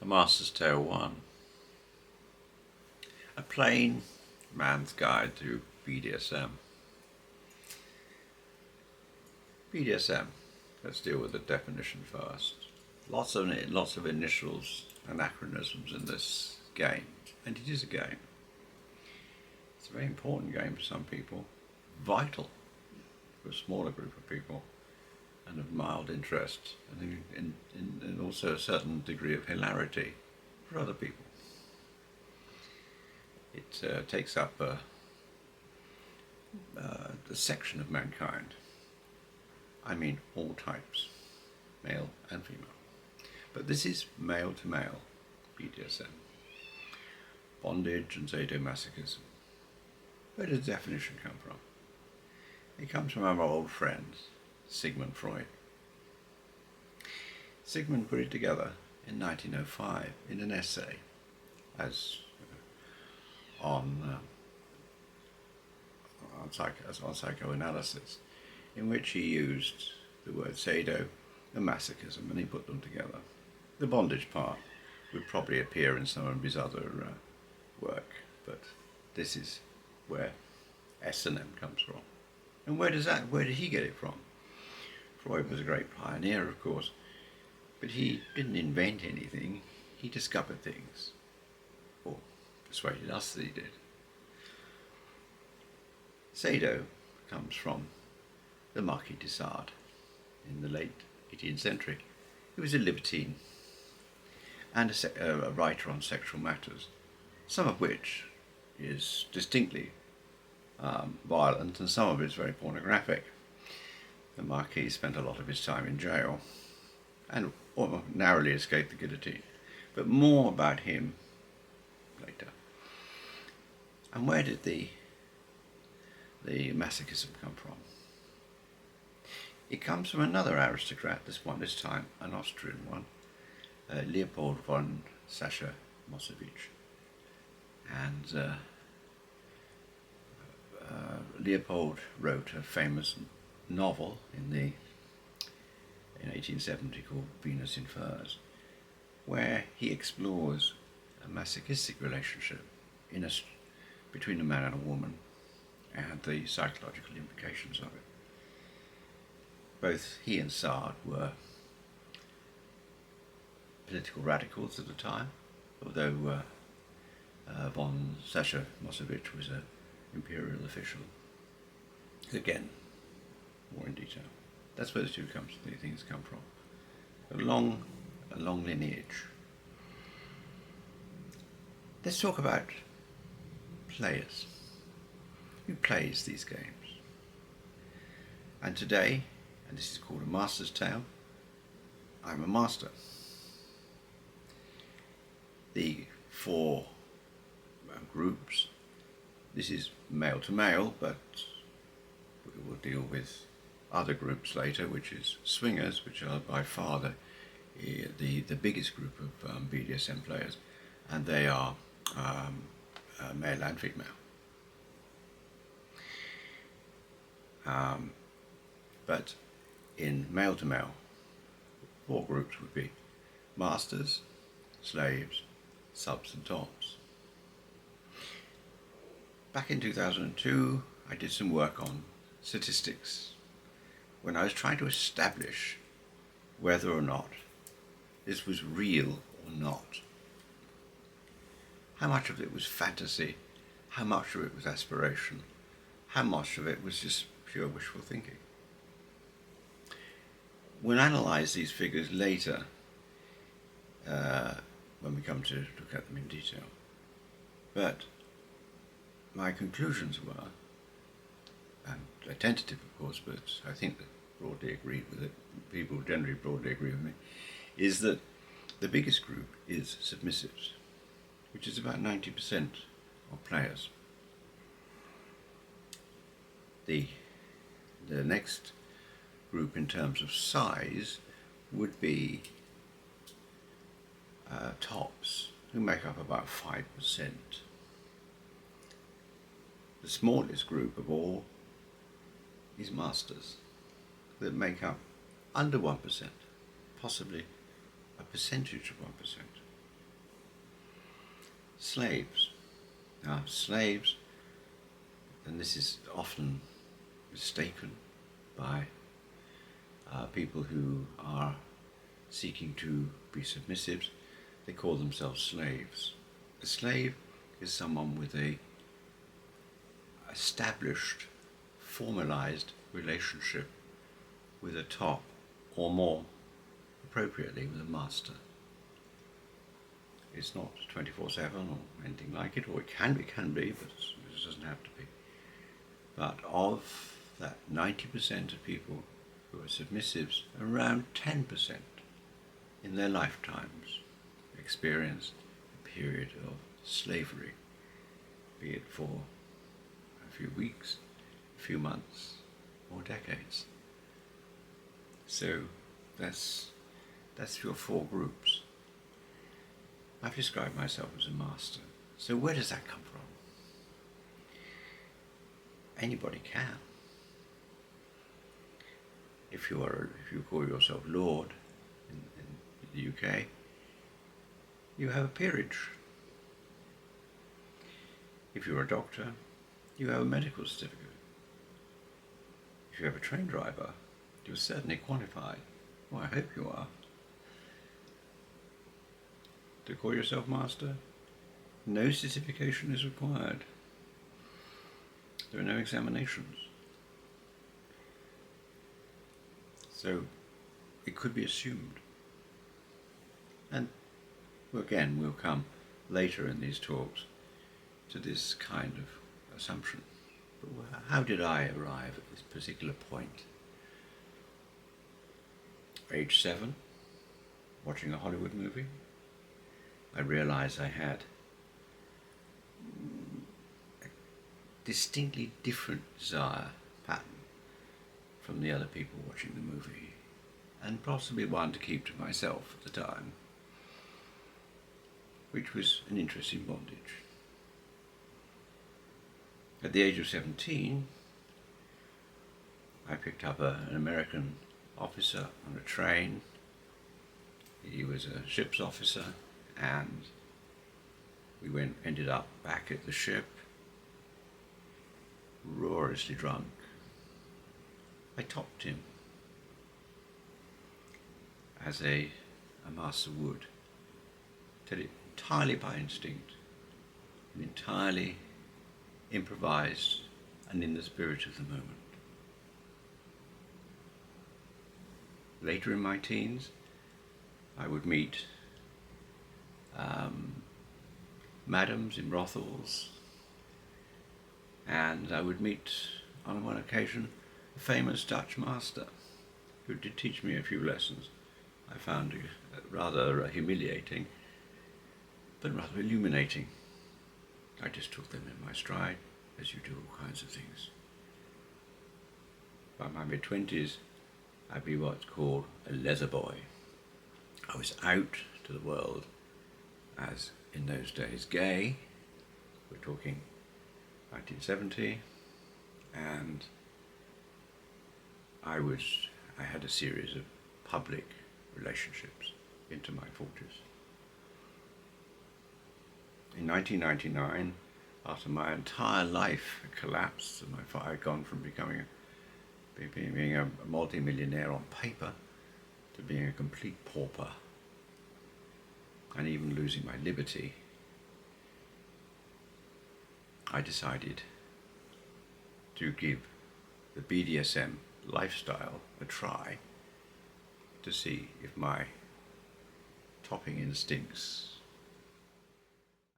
A Master's Tale 1. A Plain Man's Guide to BDSM. BDSM. Let's deal with the definition first. Lots of initials and acronyms in this game, and it is a game. It's a very important game for some people, vital for a smaller group of people, and of mild interest, and also a certain degree of hilarity for other people. It takes up a section of mankind. I mean all types, male and female. But this is male to male BDSM. Bondage and sadomasochism. Where does the definition come from? It comes from our old friend, Sigmund Freud. Sigmund put it together in 1905 in an essay on psychoanalysis, in which he used the word sado and masochism, and he put them together. The bondage part would probably appear in some of his other work, but this is where S&M comes from. And where did he get it from? Freud was a great pioneer, of course, but he didn't invent anything. He discovered things, or persuaded us that he did. Sado comes from the Marquis de Sade in the late 18th century. He was a libertine and a writer on sexual matters, some of which is distinctly violent and some of it is very pornographic. The Marquis spent a lot of his time in jail and narrowly escaped the guillotine. But more about him later. And where did the masochism come from? It comes from another aristocrat, this time an Austrian one, Leopold von Sacher-Masoch. And Leopold wrote a famous novel in 1870 called Venus in Furs, where he explores a masochistic relationship between a man and a woman and the psychological implications of it. Both he and Sade were political radicals at the time, although von Sacher-Masoch was an imperial official. Again, more in detail. That's where the things come from. A long lineage. Let's talk about players. Who plays these games? And today, and this is called a Master's Tale, I'm a master. The four groups, this is male to male, but we will deal with other groups later, which is swingers, which are by far the biggest group of BDSM players, and they are male and female. But in male to male, four groups would be masters, slaves, subs and tops. Back in 2002, I did some work on statistics when I was trying to establish whether or not this was real or not. How much of it was fantasy, how much of it was aspiration, how much of it was just pure wishful thinking. We'll analyse these figures later when we come to look at them in detail. But my conclusions were, and they're tentative of course, but I think that broadly agreed with it, people generally broadly agree with me, is that the biggest group is submissives, which is about 90% of players. The next group in terms of size would be tops, who make up about 5%. The smallest group of all is masters, that make up under 1%, possibly a percentage of 1%. slaves. Now, slaves, and this is often mistaken by people who are seeking to be submissives, they call themselves slaves. A slave is someone with a established, formalized relationship with a top, or more appropriately with a master. It's not 24/7 or anything like it, or it can be, but it doesn't have to be. But of that 90% of people who are submissives, around 10% in their lifetimes experience a period of slavery, be it for a few weeks, a few months, or decades. So that's your four groups. I've described myself as a master. So where does that come from? Anybody can. If you call yourself Lord in the UK, you have a peerage. If you're a doctor, you have a medical certificate. If you have a train driver, you're certainly qualified. Well, I hope you are. To call yourself master, no certification is required. There are no examinations. So it could be assumed. And again, we'll come later in these talks to this kind of assumption. But how did I arrive at this particular point? Age 7, watching a Hollywood movie, I realized I had a distinctly different desire pattern from the other people watching the movie, and possibly one to keep to myself at the time, which was an interest in bondage. At the age of 17, I picked up an American officer on a train. He was a ship's officer, and we ended up back at the ship, roariously drunk. I topped him, as a master would, did it entirely by instinct, and entirely improvised and in the spirit of the moment. Later in my teens, I would meet madams in brothels, and I would meet, on one occasion, a famous Dutch master who did teach me a few lessons. I found it rather humiliating, but rather illuminating. I just took them in my stride, as you do all kinds of things. By my mid-20s, I'd be what's called a leather boy. I was out to the world as, in those days, gay. We're talking 1970, and I had a series of public relationships into my 40s. In 1999, after my entire life had collapsed, and I'd gone from being a multi-millionaire on paper to being a complete pauper, and even losing my liberty, I decided to give the BDSM lifestyle a try to see if my topping instincts